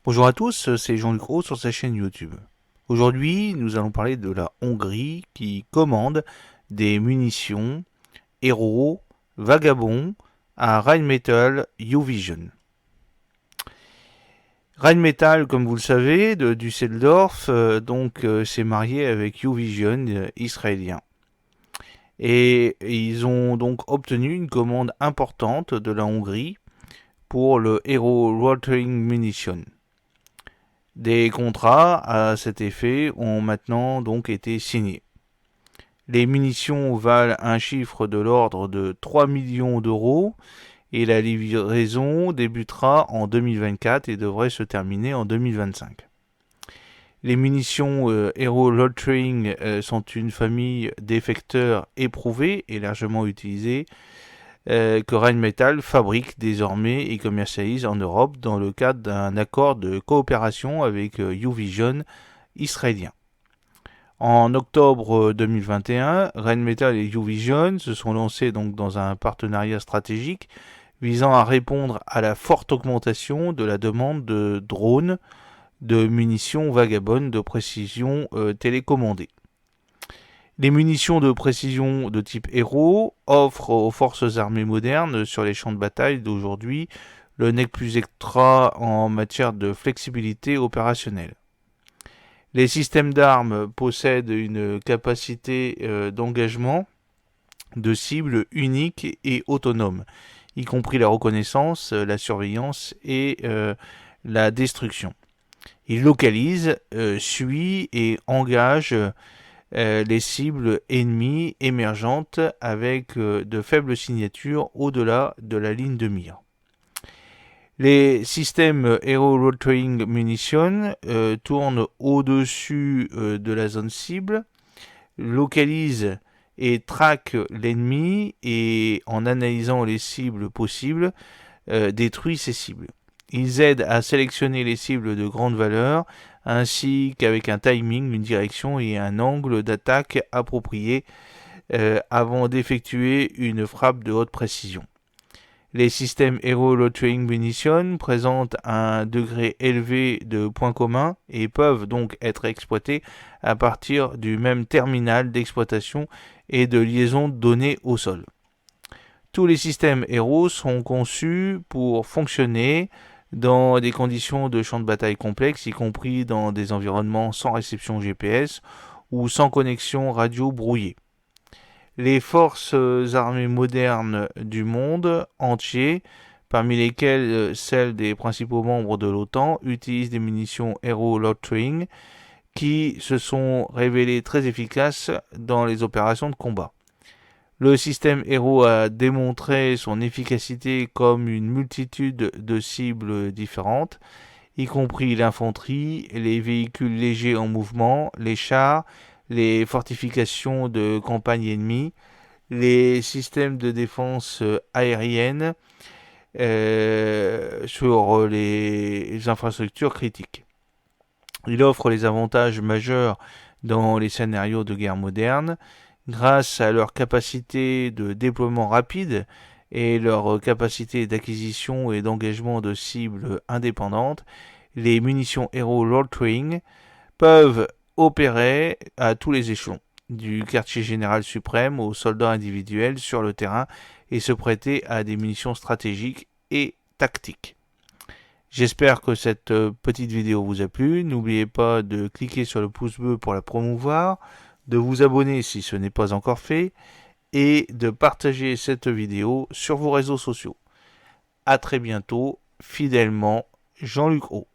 Bonjour à tous, c'est Jean-Luc Roux sur sa chaîne YouTube. Aujourd'hui, nous allons parler de la Hongrie qui commande des munitions Hero Vagabond à Rheinmetall U-Vision. Rheinmetall, comme vous le savez, de Düsseldorf, s'est marié avec U-Vision israélien. Et ils ont donc obtenu une commande importante de la Hongrie pour le Hero Rotring Munition. Des contrats à cet effet ont maintenant donc été signés. Les munitions valent un chiffre de l'ordre de 3 millions d'euros et la livraison débutera en 2024 et devrait se terminer en 2025. Les munitions Hero Loitering sont une famille d'effecteurs éprouvés et largement utilisés que Rheinmetall fabrique désormais et commercialise en Europe dans le cadre d'un accord de coopération avec U-Vision israélien. En octobre 2021, Rheinmetall et U-Vision se sont lancés donc dans un partenariat stratégique visant à répondre à la forte augmentation de la demande de drones de munitions vagabondes de précision télécommandées. Les munitions de précision de type Hero offrent aux forces armées modernes sur les champs de bataille d'aujourd'hui le nec plus extra en matière de flexibilité opérationnelle. Les systèmes d'armes possèdent une capacité d'engagement de cibles unique et autonome, y compris la reconnaissance, la surveillance et la destruction. Il localise, suit et engage les cibles ennemies émergentes avec de faibles signatures au-delà de la ligne de mire. Les systèmes Hero Rotring Munition tournent au-dessus de la zone cible, localisent et traquent l'ennemi et en analysant les cibles possibles, détruisent ces cibles. Ils aident à sélectionner les cibles de grande valeur ainsi qu'avec un timing, une direction et un angle d'attaque approprié avant d'effectuer une frappe de haute précision. Les systèmes Hero Loitering Munition présentent un degré élevé de points communs et peuvent donc être exploités à partir du même terminal d'exploitation et de liaison de données au sol. Tous les systèmes Hero sont conçus pour fonctionner dans des conditions de champ de bataille complexes, y compris dans des environnements sans réception GPS ou sans connexion radio brouillée. Les forces armées modernes du monde entier, parmi lesquelles celles des principaux membres de l'OTAN, utilisent des munitions Hero Loitering qui se sont révélées très efficaces dans les opérations de combat. Le système Hero a démontré son efficacité comme une multitude de cibles différentes, y compris l'infanterie, les véhicules légers en mouvement, les chars, les fortifications de campagne ennemies, les systèmes de défense aérienne sur les infrastructures critiques. Il offre les avantages majeurs dans les scénarios de guerre moderne, grâce à leur capacité de déploiement rapide et leur capacité d'acquisition et d'engagement de cibles indépendantes. Les munitions Hero Loitering peuvent opérer à tous les échelons, du quartier général suprême aux soldats individuels sur le terrain et se prêter à des munitions stratégiques et tactiques. J'espère que cette petite vidéo vous a plu. N'oubliez pas de cliquer sur le pouce bleu pour la promouvoir, de vous abonner si ce n'est pas encore fait et de partager cette vidéo sur vos réseaux sociaux. A très bientôt, fidèlement, Jean-Luc Roux.